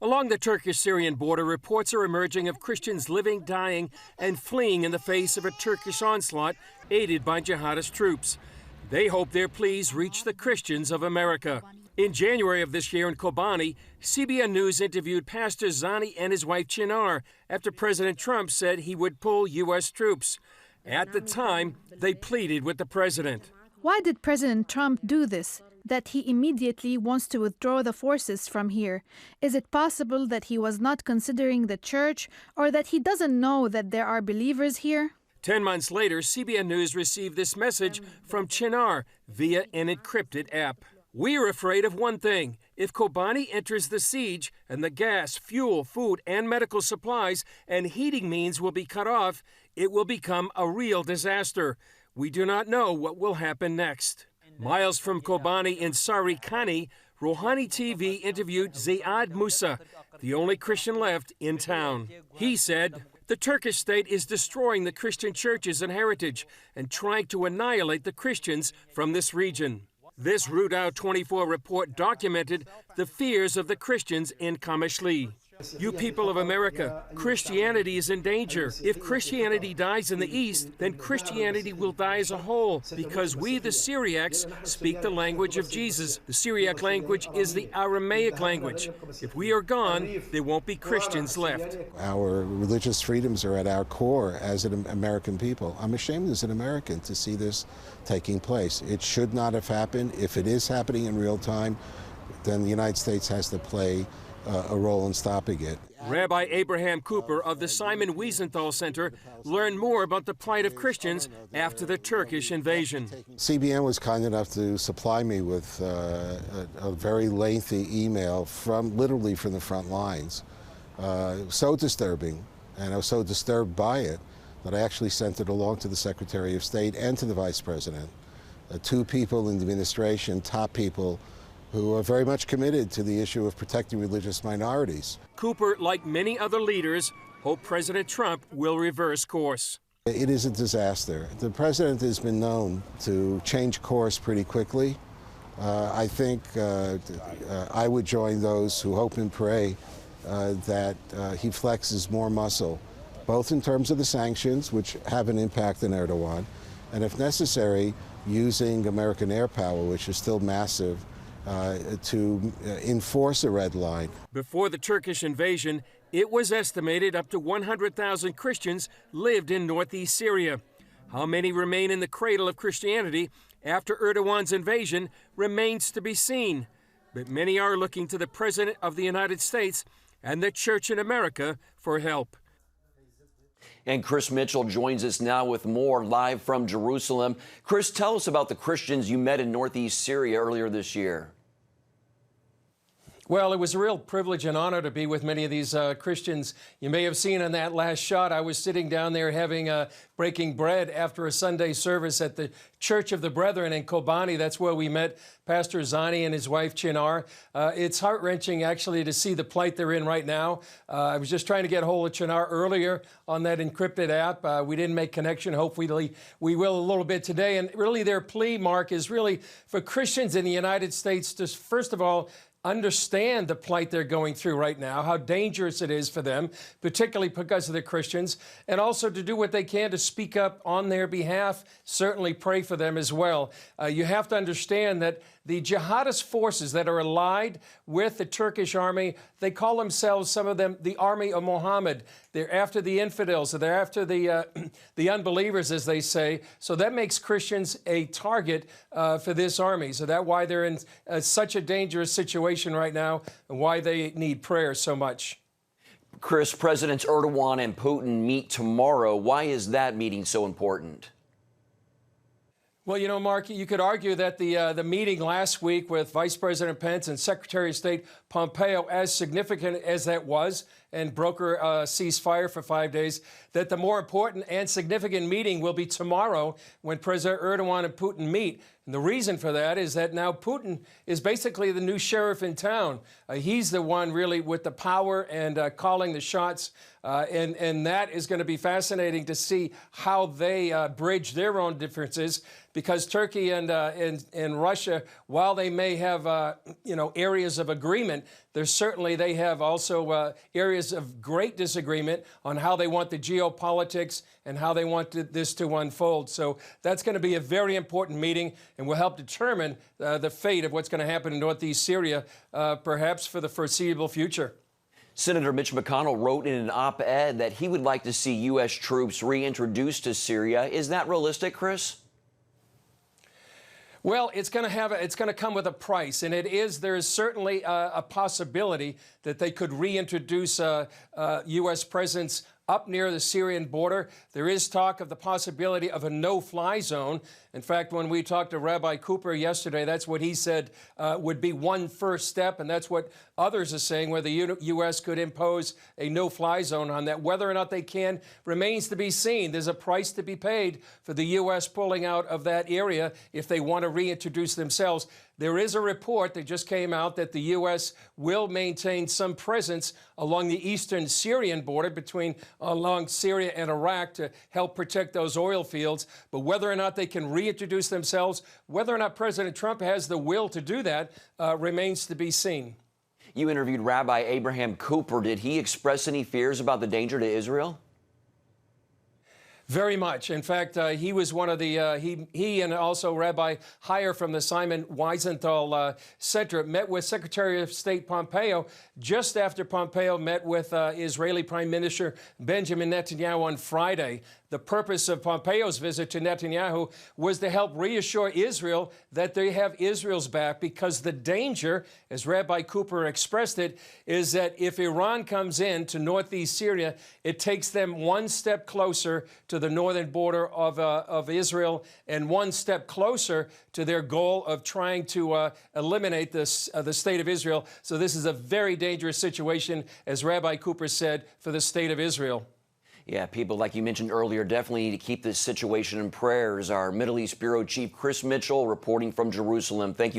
Along the Turkish-Syrian border, reports are emerging of Christians living, dying, and fleeing in the face of a Turkish onslaught aided by jihadist troops. They hope their pleas reach the Christians of America. In January of this year in Kobani, CBN News interviewed Pastor Zani and his wife Chinar after President Trump said he would pull U.S. troops. At the time, they pleaded with the president. Why did President Trump do this? That he immediately wants to withdraw the forces from here? Is it possible that he was not considering the church, or that he doesn't know that there are believers here? 10 months later, CBN News received this message from Chinar via an encrypted app. "We are afraid of one thing. If Kobani enters the siege and the gas, fuel, food, and medical supplies and heating means will be cut off, it will become a real disaster. We do not know what will happen next." Miles from Kobani in Sarikani, Rouhani TV interviewed Ziad Musa, the only Christian left in town. He said, "The Turkish state is destroying the Christian churches and heritage and trying to annihilate the Christians from this region." This Rudao 24 report documented the fears of the Christians in Kamishli. "You people of America, Christianity is in danger. If Christianity dies in the East, then Christianity will die as a whole, because we, the Syriacs, speak the language of Jesus. The Syriac language is the Aramaic language. If we are gone, there won't be Christians left." Our religious freedoms are at our core as an American people. I'm ashamed as an American to see this taking place. It should not have happened. If it is happening in real time, then the United States has to play a role in stopping it. Rabbi Abraham Cooper of the Simon Wiesenthal Center learned more about the plight of Christians after the Turkish invasion. CBN was kind enough to supply me with a very lengthy email literally from the front lines. So disturbing, and I was so disturbed by it that I actually sent it along to the Secretary of State and to the Vice President. Two people in the administration, top people, who are very much committed to the issue of protecting religious minorities. Cooper, like many other leaders, hope President Trump will reverse course. It is a disaster. The president has been known to change course pretty quickly. I think I would join those who hope and pray that he flexes more muscle, both in terms of the sanctions, which have an impact on Erdogan, and if necessary, using American air power, which is still massive, to enforce a red line. Before the Turkish invasion, it was estimated up to 100,000 Christians lived in northeast Syria. How many remain in the cradle of Christianity after Erdogan's invasion remains to be seen. But many are looking to the President of the United States and the Church in America for help. And Chris Mitchell joins us now with more live from Jerusalem. Chris, tell us about the Christians you met in northeast Syria earlier this year. Well, it was a real privilege and honor to be with many of these Christians. You may have seen in that last shot, I was sitting down there breaking bread after a Sunday service at the Church of the Brethren in Kobani. That's where we met Pastor Zani and his wife Chinar. It's heart-wrenching, actually, to see the plight they're in right now. I was just trying to get a hold of Chinar earlier on that encrypted app. We didn't make connection. Hopefully we will a little bit today. And really their plea, Mark, is really for Christians in the United States to, first of all, understand the plight they're going through right now, how dangerous it is for them, particularly because of the Christians, and also to do what they can to speak up on their behalf, certainly pray for them as well. You have to understand that the jihadist forces that are allied with the Turkish army, they call themselves, some of them, the army of Muhammad. They're after the infidels, so they're after the unbelievers, as they say. So that makes Christians a target for this army. So that's why they're in such a dangerous situation right now and why they need prayer so much. Chris, Presidents Erdogan and Putin meet tomorrow. Why is that meeting so important? Well, you know, Mark, you could argue that the meeting last week with Vice President Pence and Secretary of State Pompeo, as significant as that was, and broker a ceasefire for 5 days, that the more important and significant meeting will be tomorrow when President Erdogan and Putin meet. And the reason for that is that now Putin is basically the new sheriff in town. He's the one really with the power and calling the shots. And that is going to be fascinating to see how they bridge their own differences, because Turkey and Russia, while they may have areas of agreement, they have also areas of great disagreement on how they want the geopolitics and how they want this to unfold. So that's going to be a very important meeting and will help determine the fate of what's going to happen in northeast Syria, perhaps for the foreseeable future. Senator Mitch McConnell wrote in an op-ed that he would like to see U.S. troops reintroduced to Syria. Is that realistic, Chris? Well, it's going to come with a price, and there is certainly a possibility that they could reintroduce U.S. presence up near the Syrian border. There is talk of the possibility of a no-fly zone. In fact, when we talked to Rabbi Cooper yesterday, that's what he said would be one first step, and that's what others are saying, where the U.S. could impose a no-fly zone on that. Whether or not they can remains to be seen. There's a price to be paid for the U.S. pulling out of that area if they want to reintroduce themselves. There is a report that just came out that the U.S. will maintain some presence along the eastern Syrian border along Syria and Iraq to help protect those oil fields. But whether or not they can reintroduce themselves, whether or not President Trump has the will to do that, remains to be seen. You interviewed Rabbi Abraham Cooper. Did he express any fears about the danger to Israel? Very much. In fact, he was one of the, he and also Rabbi Heyer from the Simon Wiesenthal Center met with Secretary of State Pompeo just after Pompeo met with Israeli Prime Minister Benjamin Netanyahu on Friday. The purpose of Pompeo's visit to Netanyahu was to help reassure Israel that they have Israel's back, because the danger, as Rabbi Cooper expressed it, is that if Iran comes in to northeast Syria, it takes them one step closer to the northern border of Israel and one step closer to their goal of trying to eliminate the state of Israel. So this is a very dangerous situation, as Rabbi Cooper said, for the state of Israel. Yeah, people, like you mentioned earlier, definitely need to keep this situation in prayers. Our Middle East Bureau Chief Chris Mitchell reporting from Jerusalem. Thank you.